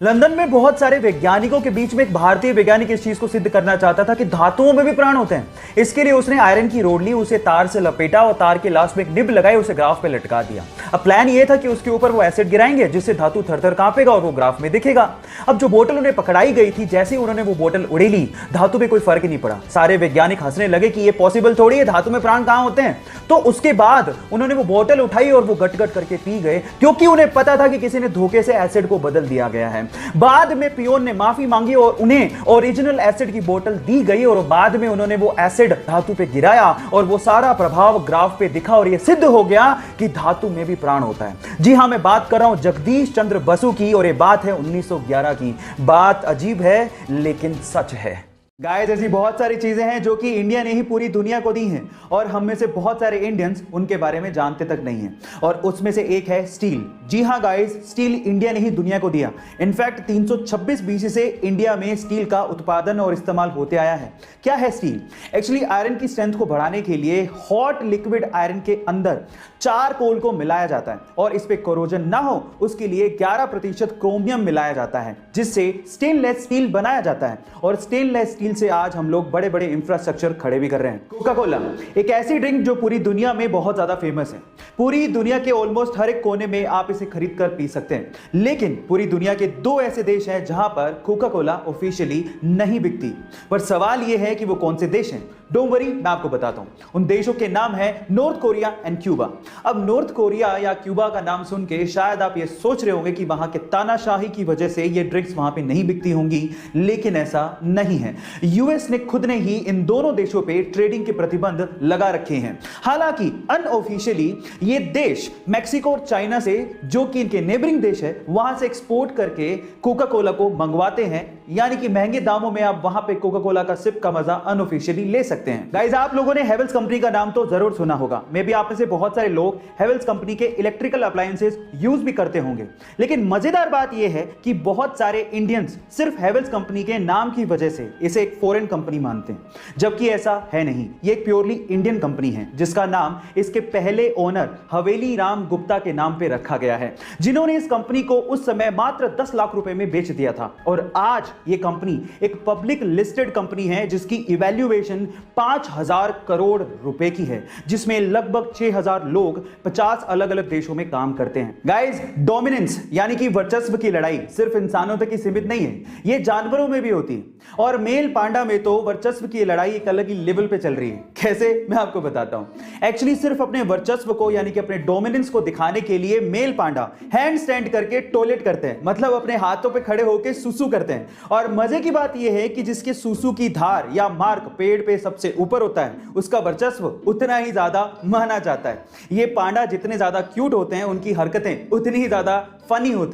London में बहुत सारे वैज्ञानिकों के बीच में एक भारतीय वैज्ञानिक इस चीज को सिद्ध करना चाहता था कि धातुओं में भी प्राण होते हैं। इसके लिए उसने आयरन की रोड ली, उसे तार से लपेटा और तार के लास्ट में एक निब लगाई, उसे ग्राफ पे लटका दिया। अब प्लान ये था कि उसके ऊपर वो एसिड गिराएंगे जिससे धातु थर-थर कांपेगा और वो ग्राफ में दिखेगा। अब जो बोतल उन्हें पकड़ाई गई थी, जैसे ही उन्होंने वो बोतल उड़ेली, धातु पे कोई फर्क नहीं पड़ा। सारे वैज्ञानिक हंसने लगे कि ये पॉसिबल थोड़ी है, धातु में प्राण कहां होते हैं। तो उसके बाद उन्होंने वो बोतल उठाई और वो गट-गट करके पी गए, क्योंकि उन्हें पता था कि किसी ने धोखे से एसिड को बदल दिया गया है। बाद में पियोन ने माफी मांगी और उन्हें ओरिजिनल एसिड की बोतल दी गई और बाद में उन्होंने वो एसिड धातु पे गिराया और वो सारा प्रभाव ग्राफ पे दिखा और ये सिद्ध हो गया कि धातु में भी प्राण होता है। जी हां, मैं बात कर रहा हूं जगदीश चंद्र बसु की और ये बात है 1911 की। बात अजीब है लेकिन सच है। गाइस, ऐसी बहुत सारी चीजें हैं जो कि इंडिया ने ही पूरी दुनिया को दी हैं और हम में से बहुत सारे इंडियंस उनके बारे में जानते तक नहीं हैं, और उसमें से एक है स्टील। जी हां गाइस, स्टील इंडिया ने ही दुनिया को दिया। इनफैक्ट 326 बीसी से इंडिया में स्टील का उत्पादन और इस्तेमाल होते आया है। क्या है स्टील? एक्चुअली आयरन की स्ट्रेंथ को बढ़ाने के लिए हॉट लिक्विड आयरन के अंदर चारकोल को मिलाया जाता है और इस पे कोरोजन ना हो उसके लिए 11% क्रोमियम मिलाया जाता है, जिससे स्टेनलेस स्टील बनाया जाता है। और स्टेनलेस स्टील से आज हम लोग बड़े बड़े इंफ्रास्ट्रक्चर खड़े भी कर रहे हैं। कोका कोला एक ऐसी ड्रिंक जो पूरी दुनिया में बहुत ज्यादा फेमस है। पूरी दुनिया के ऑलमोस्ट हर एक कोने में आप इसे खरीद कर पी सकते हैं, लेकिन पूरी दुनिया के दो ऐसे देश हैं जहां पर कोका कोला ऑफिशियली नहीं बिकती। पर सवाल यह है कि वो कौन से देश हैं। डोंट वरी, मैं आपको बताता हूं। उन देशों के नाम है नॉर्थ कोरिया एंड क्यूबा। अब नॉर्थ कोरिया या क्यूबा का नाम सुन के शायद आप ये सोच रहे होंगे कि वहां के तानाशाही की वजह से ये ड्रिंक्स वहां पे नहीं बिकती होंगी, लेकिन ऐसा नहीं है। यूएस ने खुद ने ही इन दोनों देशों पे ट्रेडिंग के प्रतिबंध लगा रखे हैं। हालांकि अनऑफिशियली ये देश मैक्सिको और चाइना से, जो कि इनके नेबरिंग देश है, वहां से एक्सपोर्ट करके कोका कोला को मंगवाते हैं, यानी कि महंगे दामों में आप वहां पे कोका कोला का सिप का मजा अनऑफिशियली ले सकते हैं। गाइस, आप लोगों ने हेवेल्स कंपनी का नाम तो जरूर सुना होगा। मे बी आप में से बहुत सारे लोग हेवेल्स कंपनी के इलेक्ट्रिकल अप्लायंसेस यूज भी करते होंगे, लेकिन मजेदार बात यह है कि बहुत सारे इंडियंस सिर्फ हेवेल्स कंपनी के नाम की वजह से इसे एक फॉरेन कंपनी मानते हैं, जबकि ऐसा है नहीं। ये एक प्योरली इंडियन कंपनी है जिसका नाम इसके पहले ओनर हवेली राम गुप्ता के नाम पे रखा गया है, जिन्होंने इस कंपनी को उस समय मात्र 10 लाख रुपए में बेच दिया था। और आज ये कंपनी एक पब्लिक लिस्टेड कंपनी है जिसकी इवैल्यूएशन 5000 करोड़ रुपए की है, जिसमें लगभग 6000 लोग 50 अलग अलग देशों में काम करते हैं। गाइस, डोमिनेंस यानी कि वर्चस्व की लड़ाई सिर्फ इंसानों तक ही सीमित नहीं है, ये जानवरों में भी होती है। और मेल पांडा में तो वर्चस्व की लड़ाई एक अलग ही लेवल पे चल रही है। कैसे, मैं आपको बताता हूं। एक्चुअली सिर्फ अपने वर्चस्व को यानी कि अपने डोमिनेंस को दिखाने के लिए मेल पांडा हैंड स्टैंड करके टॉयलेट करते हैं, मतलब अपने हाथों पे खड़े होकर सुसु करते हैं। और मजे की बात यह है कि जिसके सुसु की धार या मार्क पेड़ पे सबसे ऊपर होता है, उसका वर्चस्व उतना ही ज्यादा माना जाता है। ये पांडा जितने ज्यादा क्यूट होते हैं, उनकी हरकतें उतनी ही ज्यादा फनी होती है।